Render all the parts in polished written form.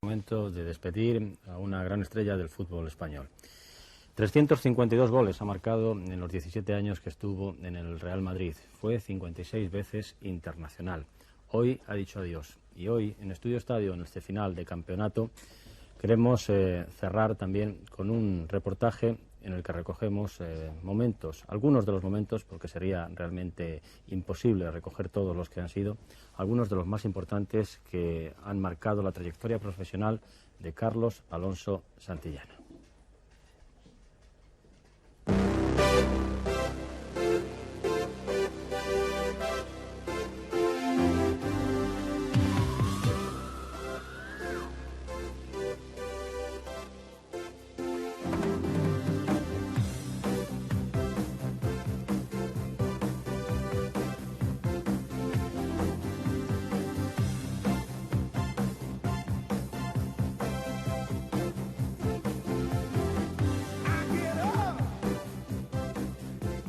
momento de despedir a una gran estrella del fútbol español. 352 goles ha marcado en los 17 años que estuvo en el Real Madrid. Fue 56 veces internacional. Hoy ha dicho adiós. Y hoy, en Estudio Estadio, en este final de campeonato, queremos cerrar también con un reportaje en el que recogemos momentos, algunos de los momentos, porque sería realmente imposible recoger todos los que han sido, algunos de los más importantes que han marcado la trayectoria profesional de Carlos Alonso Santillana.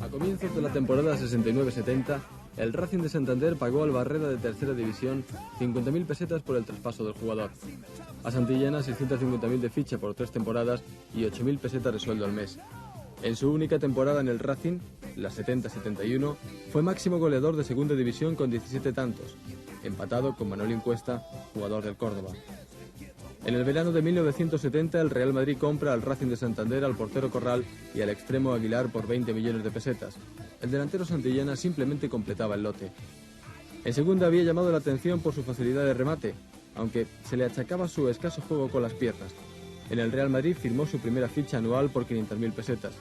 A comienzos de la temporada 69-70, el Racing de Santander pagó al Barreda de Tercera División 50.000 pesetas por el traspaso del jugador. A Santillana 650.000 de ficha por 3 temporadas y 8.000 pesetas de sueldo al mes. En su única temporada en el Racing, la 70-71, fue máximo goleador de Segunda División con 17 tantos, empatado con Manolín Cuesta, jugador del Córdoba. En el verano de 1970, el Real Madrid compra al Racing de Santander al portero Corral y al extremo Aguilar por 20 millones de pesetas. El delantero Santillana simplemente completaba el lote. En segunda había llamado la atención por su facilidad de remate, aunque se le achacaba su escaso juego con las piernas. En el Real Madrid firmó su primera ficha anual por 500.000 pesetas.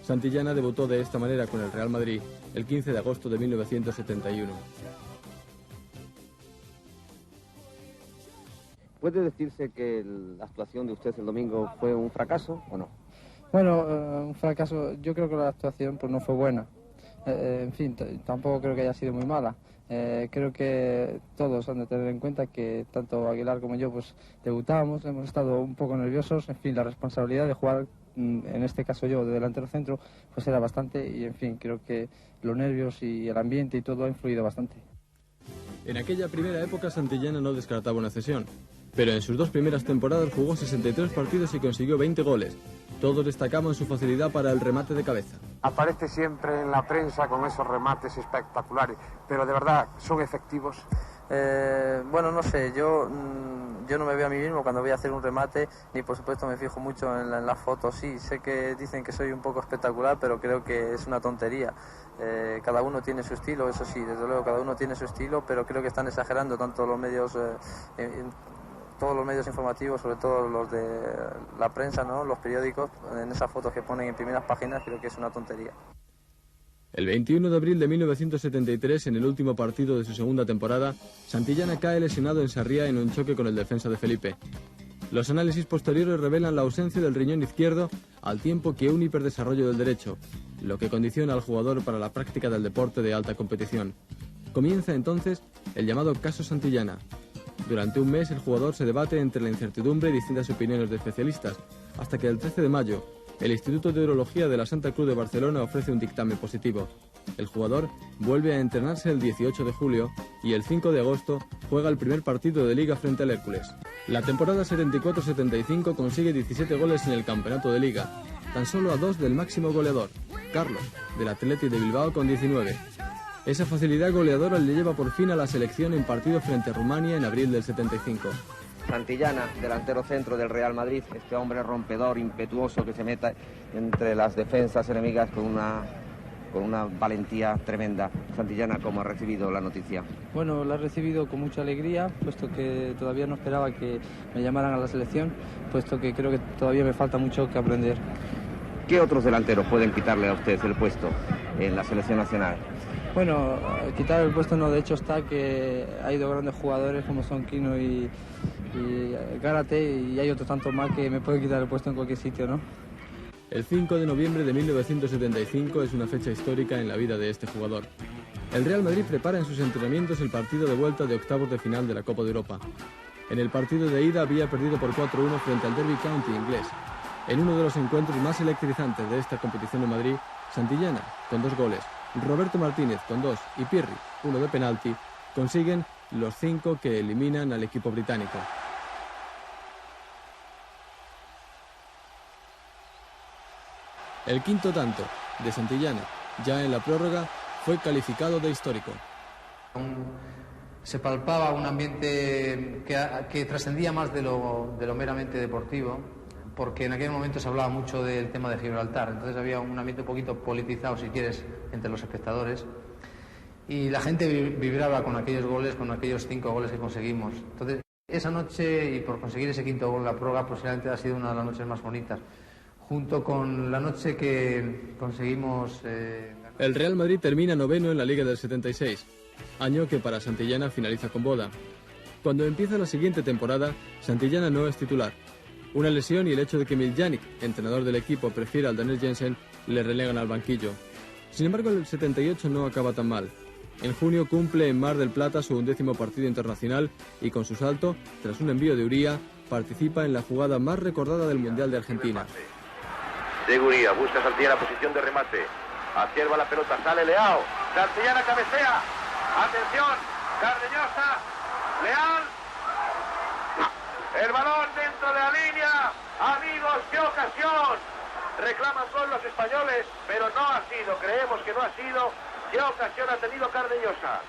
Santillana debutó de esta manera con el Real Madrid el 15 de agosto de 1971. ¿Puede decirse que la actuación de usted el domingo fue un fracaso o no? Bueno, un fracaso, yo creo que la actuación pues no fue buena. En fin, tampoco creo que haya sido muy mala. Creo que todos han de tener en cuenta que tanto Aguilar como yo pues debutábamos, hemos estado un poco nerviosos. En fin, la responsabilidad de jugar, en este caso yo, de delantero centro, pues era bastante y en fin, creo que los nervios y el ambiente y todo ha influido bastante. En aquella primera época Santillana no descartaba una cesión, pero en sus 2 primeras temporadas jugó 63 partidos y consiguió 20 goles. Todos destacaban su facilidad para el remate de cabeza. Aparece siempre en la prensa con esos remates espectaculares, pero de verdad, ¿son efectivos? Bueno, no sé, yo no me veo a mí mismo cuando voy a hacer un remate, ni por supuesto me fijo mucho en las fotos. Sí, sé que dicen que soy un poco espectacular, pero creo que es una tontería. Cada uno tiene su estilo, eso sí, desde luego cada uno tiene su estilo, pero creo que están exagerando tanto los medios, todos los medios informativos, sobre todo los de la prensa, ¿no? Los periódicos, en esas fotos que ponen en primeras páginas, creo que es una tontería. El 21 de abril de 1973, en el último partido de su segunda temporada, Santillana cae lesionado en Sarriá en un choque con el defensa de Felipe. Los análisis posteriores revelan la ausencia del riñón izquierdo al tiempo que un hiperdesarrollo del derecho, lo que condiciona al jugador para la práctica del deporte de alta competición. Comienza entonces el llamado caso Santillana. Durante un mes el jugador se debate entre la incertidumbre y distintas opiniones de especialistas, hasta que el 13 de mayo el Instituto de Urología de la Santa Cruz de Barcelona ofrece un dictamen positivo. El jugador vuelve a entrenarse el 18 de julio y el 5 de agosto juega el primer partido de Liga frente al Hércules. La temporada 74-75 consigue 17 goles en el campeonato de Liga, tan solo a 2 del máximo goleador, Carlos, del Athletic de Bilbao con 19. Esa facilidad goleadora le lleva por fin a la selección en partido frente a Rumania en abril del 75. Santillana, delantero centro del Real Madrid, este hombre rompedor, impetuoso, que se meta entre las defensas enemigas con una valentía tremenda. Santillana, ¿cómo ha recibido la noticia? Bueno, la he recibido con mucha alegría, puesto que todavía no esperaba que me llamaran a la selección, puesto que creo que todavía me falta mucho que aprender. ¿Qué otros delanteros pueden quitarle a usted el puesto en la selección nacional? Bueno, quitar el puesto no, de hecho está que ha ido grandes jugadores como son Quino y Gárate, y hay otros tantos más que me pueden quitar el puesto en cualquier sitio, ¿no? El 5 de noviembre de 1975 es una fecha histórica en la vida de este jugador. El Real Madrid prepara en sus entrenamientos el partido de vuelta de octavos de final de la Copa de Europa. En el partido de ida había perdido por 4-1 frente al Derby County inglés. En uno de los encuentros más electrizantes de esta competición en Madrid, Santillana, con 2 goles, Roberto Martínez con 2 y Pirri, 1 de penalti, consiguen los 5 que eliminan al equipo británico. El quinto tanto de Santillana, ya en la prórroga, fue calificado de histórico. Se palpaba un ambiente que trascendía más de lo meramente deportivo, porque en aquel momento se hablaba mucho del tema de Gibraltar, entonces había un ambiente un poquito politizado, si quieres, entre los espectadores, y la gente vibraba con aquellos goles, con aquellos 5 goles que conseguimos. Entonces, esa noche, y por conseguir ese quinto gol en la prórroga, posiblemente ha sido una de las noches más bonitas, junto con la noche que conseguimos... El Real Madrid termina noveno en la Liga del 76, año que para Santillana finaliza con boda. Cuando empieza la siguiente temporada, Santillana no es titular. Una lesión y el hecho de que Miljanic, entrenador del equipo, prefiera al danés Jensen, le relegan al banquillo. Sin embargo, el 78 no acaba tan mal. En junio cumple en Mar del Plata su 11º partido internacional y con su salto, tras un envío de Uría, participa en la jugada más recordada del Mundial de Argentina. De Uría, busca Santillana posición de remate. Acierva la pelota, sale Leao. Santillana cabecea. Atención, Cardeñosa. Leal. El balón dentro de la línea. Amigos, qué ocasión. Reclaman gol los españoles, pero no ha sido, creemos que no ha sido. ¿Qué ocasión ha tenido Cardeñosa?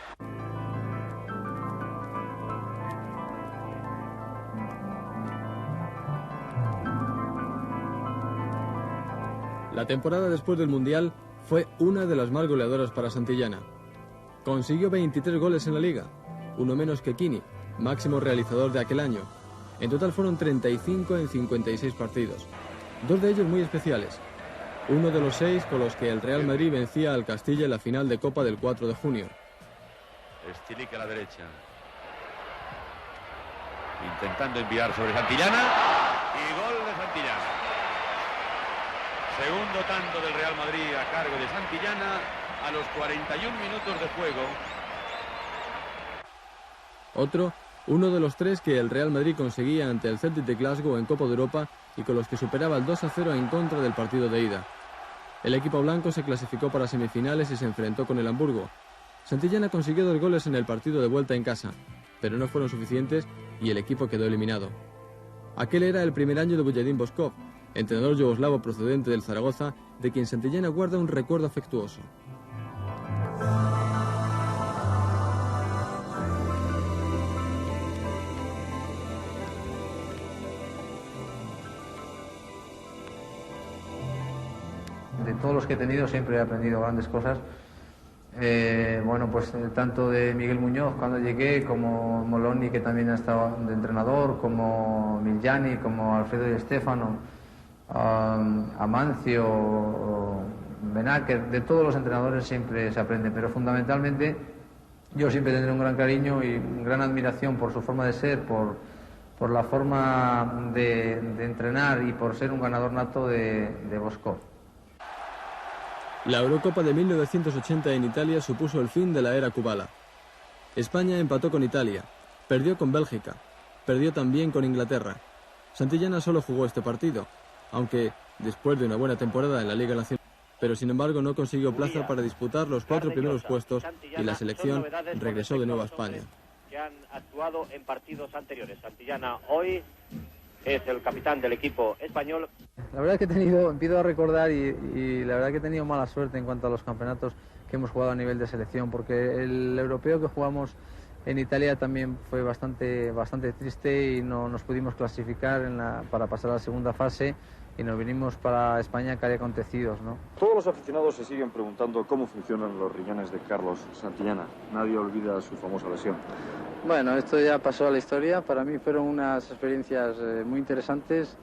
La temporada después del Mundial fue una de las más goleadoras para Santillana. Consiguió 23 goles en la Liga, uno menos que Quini, máximo realizador de aquel año. En total fueron 35 en 56 partidos, 2 de ellos muy especiales. Uno de los 6 con los que el Real Madrid vencía al Castilla en la final de Copa del 4 de junio. Estilica a la derecha. Intentando enviar sobre Santillana. Y gol de Santillana. Segundo tanto del Real Madrid a cargo de Santillana a los 41 minutos de juego. Otro, uno de los 3 que el Real Madrid conseguía ante el Celtic de Glasgow en Copa de Europa y con los que superaba el 2-0 en contra del partido de ida. El equipo blanco se clasificó para semifinales y se enfrentó con el Hamburgo. Santillana consiguió 2 goles en el partido de vuelta en casa, pero no fueron suficientes y el equipo quedó eliminado. Aquel era el primer año de Bujedin Boškov, entrenador yugoslavo procedente del Zaragoza, de quien Santillana guarda un recuerdo afectuoso. De todos los que he tenido siempre he aprendido grandes cosas. Bueno, pues tanto de Miguel Muñoz cuando llegué, como Moloni, que también ha estado de entrenador, como Miljani, como Alfredo Di Stéfano, Amancio, Benaker, de todos los entrenadores siempre se aprende, pero fundamentalmente yo siempre tendré un gran cariño y gran admiración por su forma de ser, por la forma de entrenar y por ser un ganador nato de Boškov. La Eurocopa de 1980 en Italia supuso el fin de la era Kubala. España empató con Italia, perdió con Bélgica, perdió también con Inglaterra. Santillana solo jugó este partido, aunque después de una buena temporada en la Liga Nacional, pero sin embargo no consiguió plaza para disputar los 4 primeros puestos y la selección regresó de nuevo a España. Que han actuado en partidos anteriores. Santillana hoy es el capitán del equipo español. La verdad es que empiezo a recordar y la verdad que he tenido mala suerte en cuanto a los campeonatos que hemos jugado a nivel de selección, porque el europeo que jugamos en Italia también fue bastante triste y no nos pudimos clasificar para pasar a la segunda fase y nos vinimos para España que había acontecidos, ¿no? Todos los aficionados se siguen preguntando cómo funcionan los riñones de Carlos Santillana. Nadie olvida su famosa lesión. Bueno, esto ya pasó a la historia. Para mí fueron unas experiencias muy interesantes,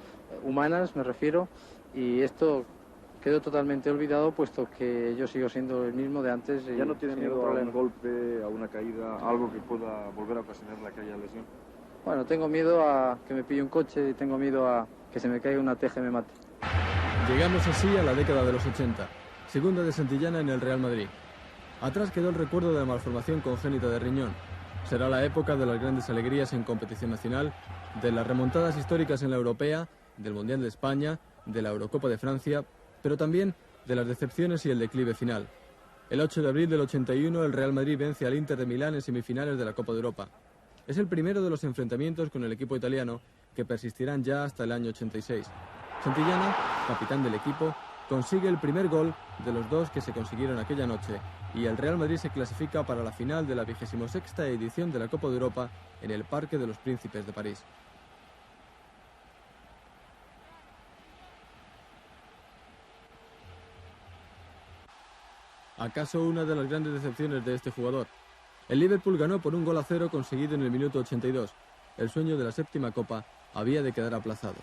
humanas me refiero, y esto quedó totalmente olvidado puesto que yo sigo siendo el mismo de antes. ¿Ya no tiene miedo a un golpe, a una caída, algo que pueda volver a ocasionar la caída de lesión? Bueno, tengo miedo a que me pille un coche y tengo miedo a que se me caiga una teja y me mate. Llegamos así a la década de los 80, segunda de Santillana en el Real Madrid. Atrás quedó el recuerdo de la malformación congénita de riñón. Será la época de las grandes alegrías en competición nacional, de las remontadas históricas en la Europea, del Mundial de España, de la Eurocopa de Francia, pero también de las decepciones y el declive final. El 8 de abril del 81 el Real Madrid vence al Inter de Milán en semifinales de la Copa de Europa. Es el primero de los enfrentamientos con el equipo italiano que persistirán ya hasta el año 86. Santillana, capitán del equipo, consigue el primer gol de los dos que se consiguieron aquella noche y el Real Madrid se clasifica para la final de la 26ª edición de la Copa de Europa en el Parque de los Príncipes de París. ¿Acaso una de las grandes decepciones de este jugador? El Liverpool ganó por 1-0 conseguido en el minuto 82. El sueño de la séptima Copa había de quedar aplazado.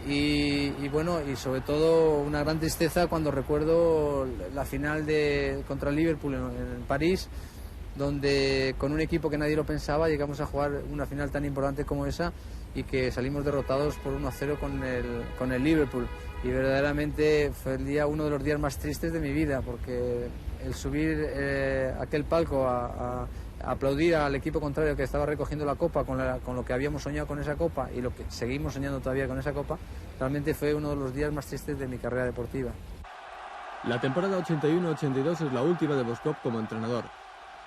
Y bueno, y sobre todo una gran tristeza cuando recuerdo la final contra el Liverpool en París, donde con un equipo que nadie lo pensaba llegamos a jugar una final tan importante como esa y que salimos derrotados por 1-0 con el Liverpool. Y verdaderamente fue uno de los días más tristes de mi vida, porque el subir aquel palco a aplaudir al equipo contrario que estaba recogiendo la copa con lo que habíamos soñado con esa copa y lo que seguimos soñando todavía con esa copa, realmente fue uno de los días más tristes de mi carrera deportiva. La temporada 81-82 es la última de Boskop como entrenador.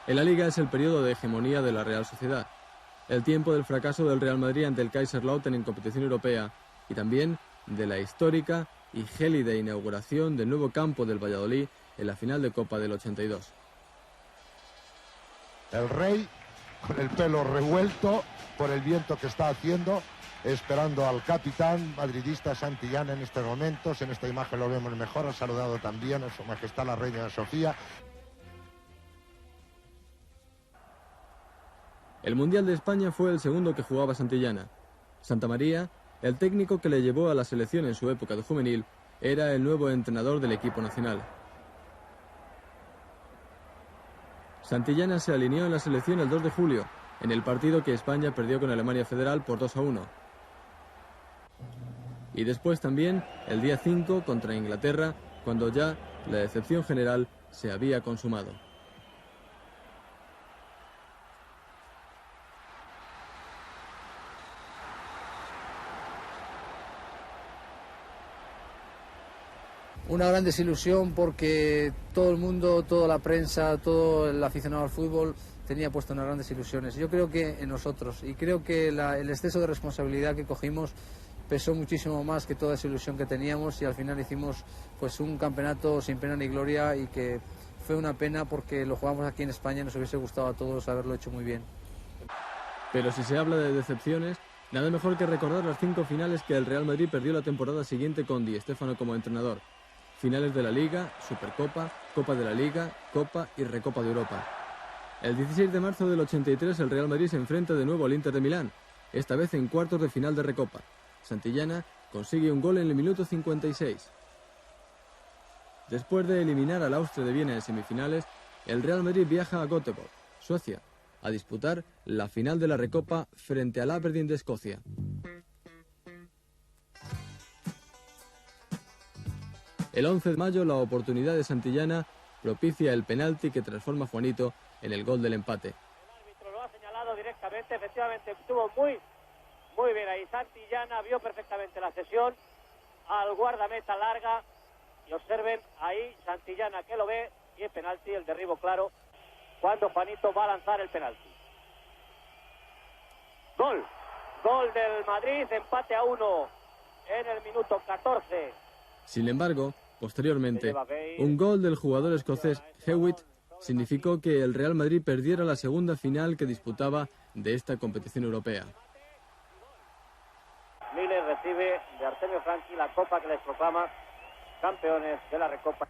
En la Liga es el periodo de hegemonía de la Real Sociedad, el tiempo del fracaso del Real Madrid ante el Kaiserslautern en competición europea y también de la histórica y gélida inauguración del nuevo campo del Valladolid en la final de Copa del 82. El Rey, con el pelo revuelto por el viento que está haciendo, esperando al capitán madridista Santillana en estos momentos. En esta imagen lo vemos mejor, ha saludado también a Su Majestad la Reina Sofía. El Mundial de España fue el segundo que jugaba Santillana. Santamaría, el técnico que le llevó a la selección en su época de juvenil, era el nuevo entrenador del equipo nacional. Santillana se alineó en la selección el 2 de julio, en el partido que España perdió con Alemania Federal por 2-1. Y después también el día 5 contra Inglaterra, cuando ya la decepción general se había consumado. Una gran desilusión porque todo el mundo, toda la prensa, todo el aficionado al fútbol tenía puesto unas grandes ilusiones. Yo creo que en nosotros, y creo que el exceso de responsabilidad que cogimos pesó muchísimo más que toda esa ilusión que teníamos, y al final hicimos pues un campeonato sin pena ni gloria, y que fue una pena porque lo jugamos aquí en España y nos hubiese gustado a todos haberlo hecho muy bien. Pero si se habla de decepciones, nada mejor que recordar las 5 finales que el Real Madrid perdió la temporada siguiente con Di Stéfano como entrenador. Finales de la Liga, Supercopa, Copa de la Liga, Copa y Recopa de Europa. El 16 de marzo del 83 el Real Madrid se enfrenta de nuevo al Inter de Milán, esta vez en cuartos de final de Recopa. Santillana consigue un gol en el minuto 56. Después de eliminar al Austria de Viena en semifinales, el Real Madrid viaja a Göteborg, Suecia, a disputar la final de la Recopa frente al Aberdeen de Escocia. El 11 de mayo la oportunidad de Santillana propicia el penalti que transforma a Juanito en el gol del empate. El árbitro lo ha señalado directamente, efectivamente estuvo muy bien ahí. Santillana vio perfectamente la sesión, al guardameta larga, y observen ahí Santillana que lo ve, y el penalti, el derribo claro, cuando Juanito va a lanzar el penalti. Gol del Madrid, empate a 1 en el minuto 14. Sin embargo, posteriormente, un gol del jugador escocés Hewitt significó que el Real Madrid perdiera la segunda final que disputaba de esta competición europea. Miller recibe de Artemio Franchi la copa que les proclama campeones de la Recopa.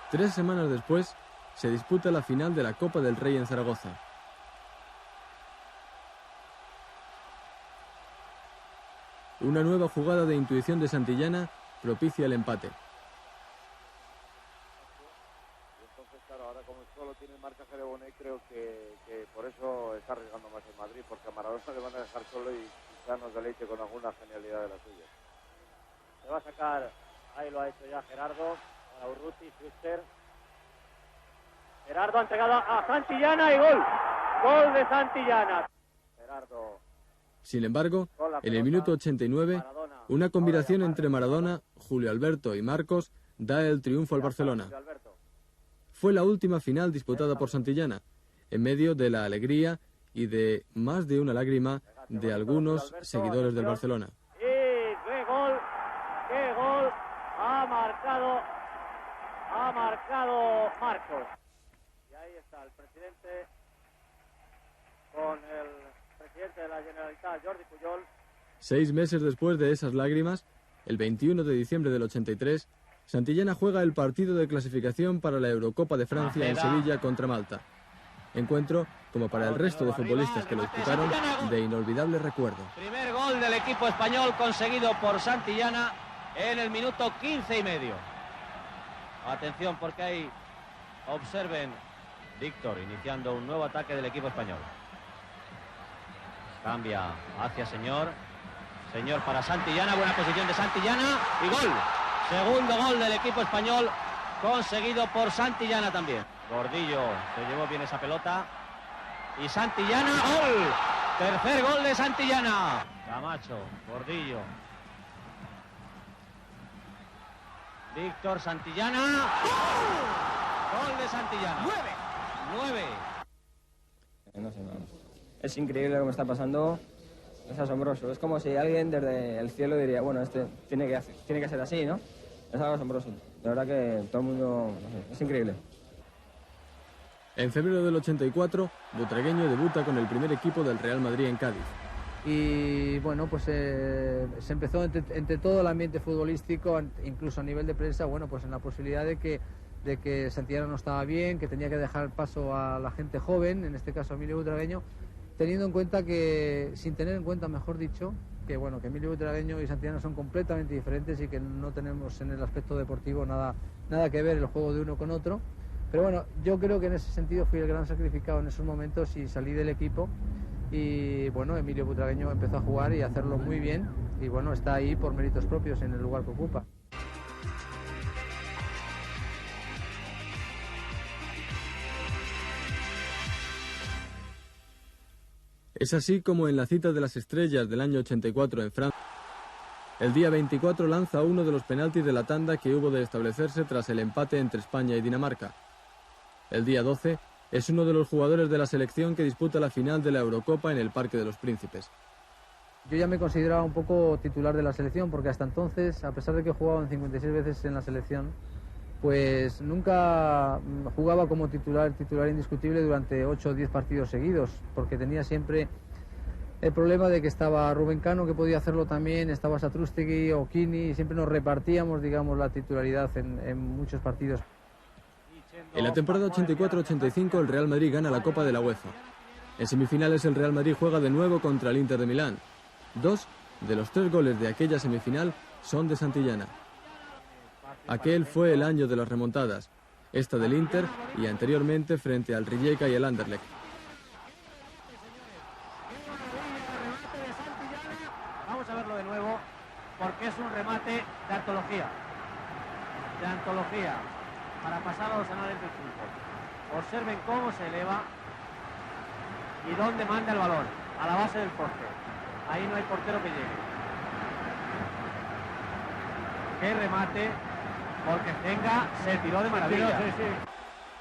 3 semanas después, se disputa la final de la Copa del Rey en Zaragoza. Una nueva jugada de intuición de Santillana propicia el empate. Entonces, claro, ahora como solo tiene el marcaje de Bonet, creo que por eso está arriesgando más el Madrid, porque a Maradona le van a dejar solo y quizá nos deleite con alguna genialidad de la suya. Se va a sacar, ahí lo ha hecho ya Gerardo, a Urruti, Schuster. Gerardo ha entregado a Santillana y gol. Gol de Santillana. Gerardo. Sin embargo, en el minuto 89, una combinación entre Maradona, Julio Alberto y Marcos da el triunfo al Barcelona. Fue la última final disputada por Santillana, en medio de la alegría y de más de una lágrima de algunos seguidores del Barcelona. Y Marcos. Y ahí está el presidente con el presidente de la Generalitat, Jordi Pujol. 6 meses después de esas lágrimas, el 21 de diciembre del 83, Santillana juega el partido de clasificación para la Eurocopa de Francia en Sevilla contra Malta. Encuentro, como para el resto de futbolistas que lo disputaron, de inolvidable recuerdo. Primer gol del equipo español conseguido por Santillana en el minuto 15 y medio. Atención porque ahí observen Víctor iniciando un nuevo ataque del equipo español. Cambia hacia Señor para Santillana, buena posición de Santillana y gol. Segundo gol del equipo español conseguido por Santillana también. Gordillo se llevó bien esa pelota y Santillana, gol. Tercer gol de Santillana. Camacho, Gordillo. Víctor, Santillana. Gol de Santillana. 9. No sé, no. Es increíble lo que me está pasando. Es asombroso. Es como si alguien desde el cielo diría, bueno, tiene que ser así, ¿no? Es algo asombroso. De verdad que todo el mundo, no sé, es increíble. En febrero del 84, Butragueño debuta con el primer equipo del Real Madrid en Cádiz. Y bueno, pues se empezó entre todo el ambiente futbolístico, incluso a nivel de prensa, bueno, pues en la posibilidad de que Santillana no estaba bien, que tenía que dejar paso a la gente joven, en este caso a Emilio Butragueño, teniendo en cuenta que, sin tener en cuenta, mejor dicho, que bueno, que Emilio Butragueño y Santillana son completamente diferentes y que no tenemos en el aspecto deportivo nada que ver el juego de uno con otro. Pero bueno, yo creo que en ese sentido fui el gran sacrificado en esos momentos y salí del equipo. Y bueno, Emilio Butragueño empezó a jugar y a hacerlo muy bien. Y bueno, está ahí por méritos propios en el lugar que ocupa. Es así como en la cita de las estrellas del año 84 en Francia, el día 24 lanza uno de los penaltis de la tanda que hubo de establecerse tras el empate entre España y Dinamarca. El día 12 es uno de los jugadores de la selección que disputa la final de la Eurocopa en el Parque de los Príncipes. Yo ya me consideraba un poco titular de la selección porque hasta entonces, a pesar de que jugaba 56 veces en la selección, pues nunca jugaba como titular indiscutible durante 8 o 10 partidos seguidos, porque tenía siempre el problema de que estaba Rubén Cano, que podía hacerlo también, estaba Satrústegui o Kini, y siempre nos repartíamos, digamos, la titularidad en muchos partidos. En la temporada 84-85 el Real Madrid gana la Copa de la UEFA. En semifinales el Real Madrid juega de nuevo contra el Inter de Milán. 2 de los 3 goles de aquella semifinal son de Santillana. Aquel fue el año de las remontadas, esta del Inter y anteriormente frente al Rijeka y el Anderlecht. Vamos a verlo de nuevo porque es un remate de antología. Para pasar a los anales del fútbol. Observen cómo se eleva y dónde manda el balón, a la base del poste. Ahí no hay portero que llegue. ¡Qué remate! Porque Zenga se tiró de maravilla.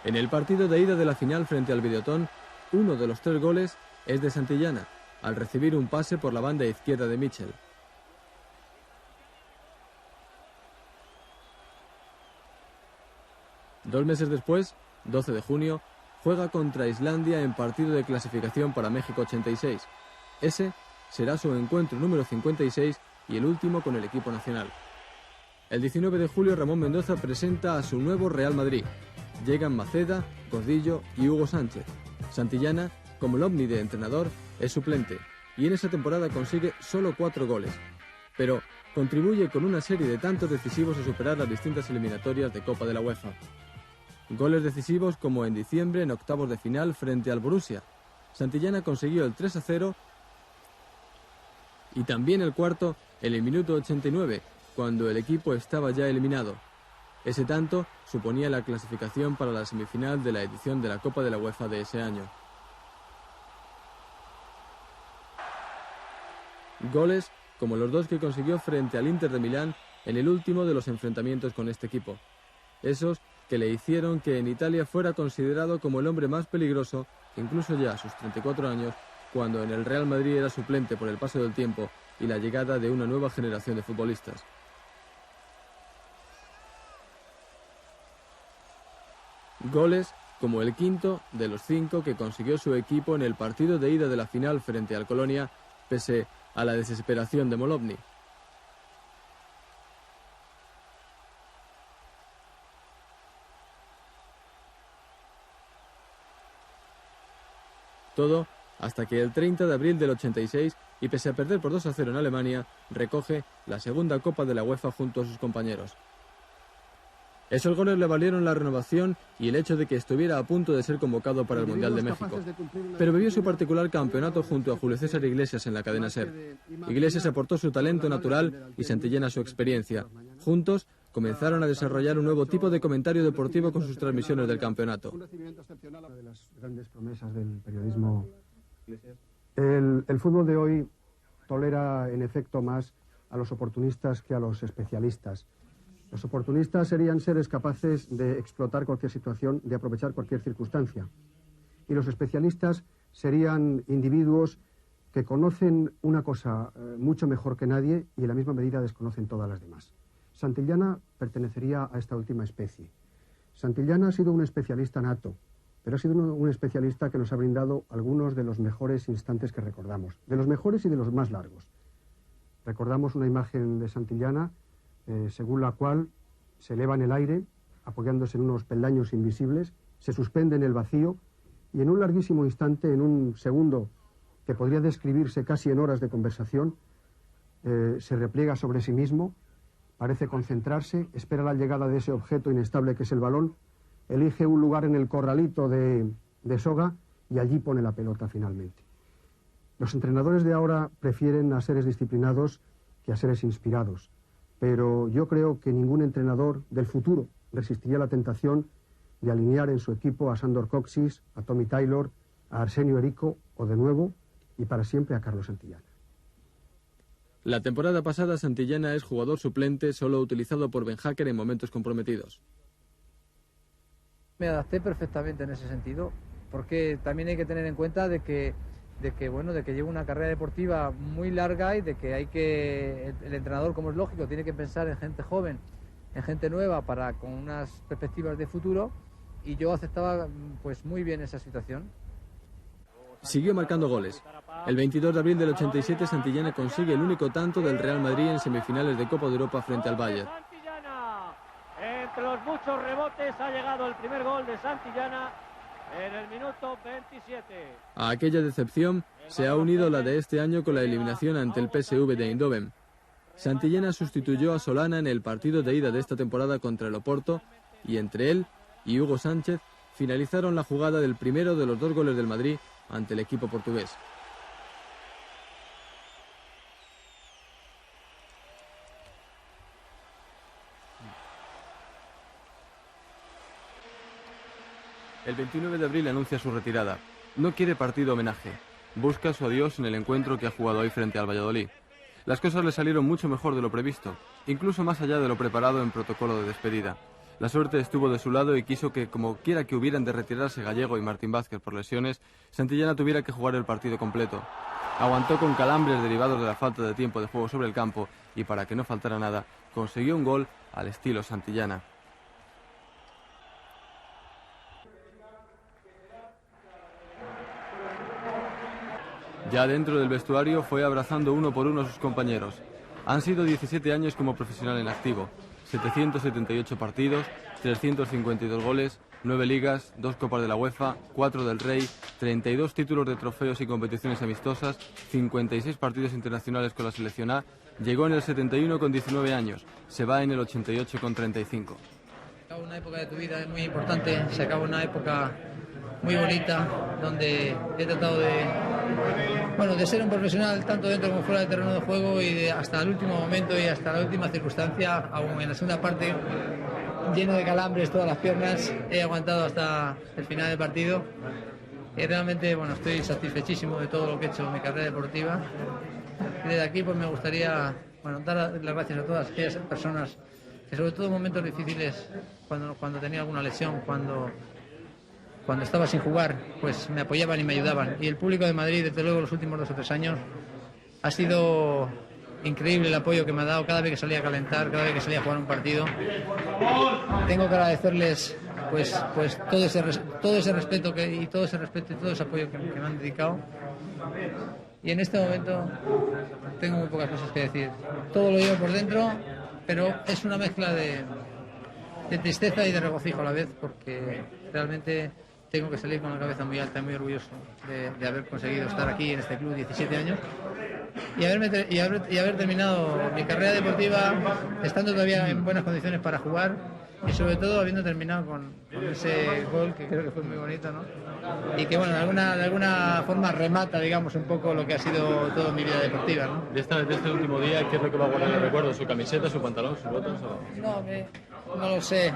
En el partido de ida de la final frente al Videoton, uno de los 3 goles es de Santillana, al recibir un pase por la banda izquierda de Mitchell. Dos meses después, 12 de junio, juega contra Islandia en partido de clasificación para México 86. Ese será su encuentro número 56 y el último con el equipo nacional. El 19 de julio Ramón Mendoza presenta a su nuevo Real Madrid. Llegan Maceda, Gordillo y Hugo Sánchez. Santillana, como el ovni de entrenador, es suplente y en esa temporada consigue solo 4 goles. Pero contribuye con una serie de tantos decisivos a superar las distintas eliminatorias de Copa de la UEFA. Goles decisivos como en diciembre en octavos de final frente al Borussia. Santillana consiguió el 3-0 y también el cuarto en el minuto 89, cuando el equipo estaba ya eliminado. Ese tanto suponía la clasificación para la semifinal de la edición de la Copa de la UEFA de ese año. Goles como los 2 que consiguió frente al Inter de Milán en el último de los enfrentamientos con este equipo. Esos que le hicieron que en Italia fuera considerado como el hombre más peligroso, incluso ya a sus 34 años, cuando en el Real Madrid era suplente por el paso del tiempo y la llegada de una nueva generación de futbolistas. Goles como el quinto de los 5 que consiguió su equipo en el partido de ida de la final frente al Colonia, pese a la desesperación de Molovny. Todo hasta que el 30 de abril del 86, y pese a perder por 2-0 en Alemania, recoge la segunda Copa de la UEFA junto a sus compañeros. Esos goles le valieron la renovación y el hecho de que estuviera a punto de ser convocado para el Mundial de México. Pero vivió su particular campeonato junto a Julio César Iglesias en la cadena SER. Iglesias aportó su talento natural y Santillana su experiencia. Juntos comenzaron a desarrollar un nuevo tipo de comentario deportivo con sus transmisiones del campeonato. Una de las grandes promesas del periodismo. El fútbol de hoy tolera en efecto más a los oportunistas que a los especialistas. Los oportunistas serían seres capaces de explotar cualquier situación, de aprovechar cualquier circunstancia. Y los especialistas serían individuos que conocen una cosa mucho mejor que nadie y en la misma medida desconocen todas las demás. Santillana pertenecería a esta última especie. Santillana ha sido un especialista nato, pero ha sido un especialista que nos ha brindado algunos de los mejores instantes que recordamos, de los mejores y de los más largos. Recordamos una imagen de Santillana según la cual se eleva en el aire, apoyándose en unos peldaños invisibles, se suspende en el vacío y en un larguísimo instante, en un segundo que podría describirse casi en horas de conversación, se repliega sobre sí mismo, parece concentrarse, espera la llegada de ese objeto inestable que es el balón, elige un lugar en el corralito de soga y allí pone la pelota finalmente. Los entrenadores de ahora prefieren a seres disciplinados que a seres inspirados. Pero yo creo que ningún entrenador del futuro resistiría la tentación de alinear en su equipo a Sandor Kocsis, a Tommy Taylor, a Arsenio Erico o de nuevo y para siempre a Carlos Santillana. La temporada pasada Santillana es jugador suplente solo utilizado por Ben Hacker en momentos comprometidos. Me adapté perfectamente en ese sentido, porque también hay que tener en cuenta de que llevo una carrera deportiva muy larga y de que el entrenador, como es lógico, tiene que pensar en gente joven, en gente nueva con unas perspectivas de futuro, y yo aceptaba pues muy bien esa situación. Siguió marcando goles. El 22 de abril del 87 Santillana consigue el único tanto del Real Madrid en semifinales de Copa de Europa frente al Bayern. Entre los muchos rebotes ha llegado el primer gol de Santillana en el minuto 27. A aquella decepción se ha unido la de este año con la eliminación ante el PSV de Eindhoven. Santillana sustituyó a Solana en el partido de ida de esta temporada contra el Oporto y entre él y Hugo Sánchez finalizaron la jugada del primero de los 2 goles del Madrid ante el equipo portugués. El 29 de abril anuncia su retirada. No quiere partido homenaje. Busca su adiós en el encuentro que ha jugado hoy frente al Valladolid. Las cosas le salieron mucho mejor de lo previsto, incluso más allá de lo preparado en protocolo de despedida. La suerte estuvo de su lado y quiso que, como quiera que hubieran de retirarse Gallego y Martín Vázquez por lesiones, Santillana tuviera que jugar el partido completo. Aguantó con calambres derivados de la falta de tiempo de juego sobre el campo y, para que no faltara nada, consiguió un gol al estilo Santillana. Ya dentro del vestuario fue abrazando uno por uno a sus compañeros. Han sido 17 años como profesional en activo, 778 partidos, 352 goles, 9 ligas, 2 Copas de la UEFA, 4 del Rey, 32 títulos de trofeos y competiciones amistosas, 56 partidos internacionales con la selección A. Llegó en el 71 con 19 años, se va en el 88 con 35. Una época de tu vida es muy importante, se acaba una época muy bonita, donde he tratado de ser un profesional tanto dentro como fuera del terreno de juego y hasta el último momento y hasta la última circunstancia, aún en la segunda parte, lleno de calambres todas las piernas, he aguantado hasta el final del partido y realmente estoy satisfechísimo de todo lo que he hecho en mi carrera deportiva. Y desde aquí pues me gustaría dar las gracias a todas aquellas personas que, sobre todo en momentos difíciles, cuando tenía alguna lesión, cuando estaba sin jugar, pues me apoyaban y me ayudaban. Y el público de Madrid, desde luego, los últimos 2 o 3 años, ha sido increíble el apoyo que me ha dado cada vez que salía a calentar, cada vez que salía a jugar un partido. Tengo que agradecerles pues todo ese respeto y todo ese apoyo que me han dedicado. Y en este momento tengo muy pocas cosas que decir. Todo lo llevo por dentro, pero es una mezcla de tristeza y de regocijo a la vez, porque realmente tengo que salir con la cabeza muy alta y muy orgulloso de haber conseguido estar aquí en este club 17 años y haber terminado mi carrera deportiva estando todavía en buenas condiciones para jugar y sobre todo habiendo terminado con ese gol que creo que fue muy bonito, ¿no? Y que bueno, de alguna forma remata, digamos, un poco lo que ha sido toda mi vida deportiva, ¿no? De este último día, ¿qué es lo que va a guardar en el recuerdo? ¿Su camiseta, su pantalón, sus botas? No lo sé.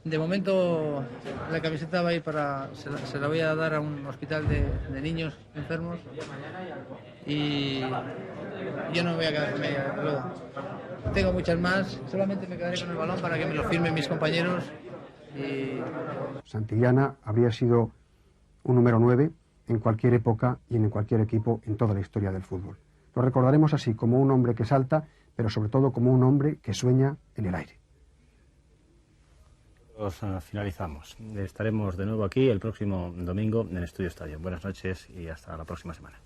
De momento la camiseta va a ir se la voy a dar a un hospital de niños enfermos y yo no me voy a quedar con ella, luego. Tengo muchas más, solamente me quedaré con el balón para que me lo firmen mis compañeros. Santillana habría sido un número 9 en cualquier época y en cualquier equipo en toda la historia del fútbol. Lo recordaremos así, como un hombre que salta, pero sobre todo como un hombre que sueña en el aire. Finalizamos. Estaremos de nuevo aquí el próximo domingo en Estudio Estadio. Buenas noches y hasta la próxima semana.